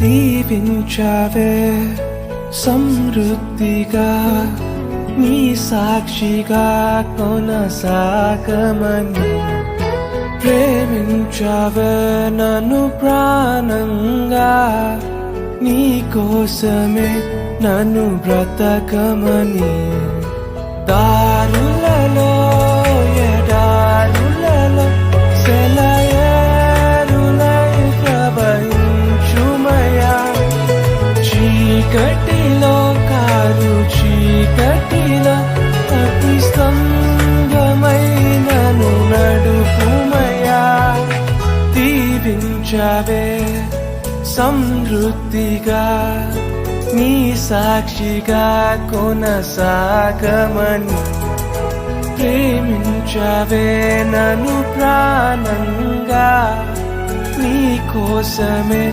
దీవించావే సమృద్ధిగా నీ సాక్షిగా కొనసాగమని ప్రేమించావే నన్ను ప్రాణంగా నీ కోసమే నన్ను బ్రతకమని దారులలో ఎడారులలో సెలయేరులై ప్రవహించుమయా చీకటిలో కారు చీకటిలో అతి స్తంభమైనను నడుపుమయా దీవించావే సమృద్ధిగా నీ సాక్షిగా కొనసాగమని ప్రేమించావే నన్ను ప్రాణంగా నీ కోసమే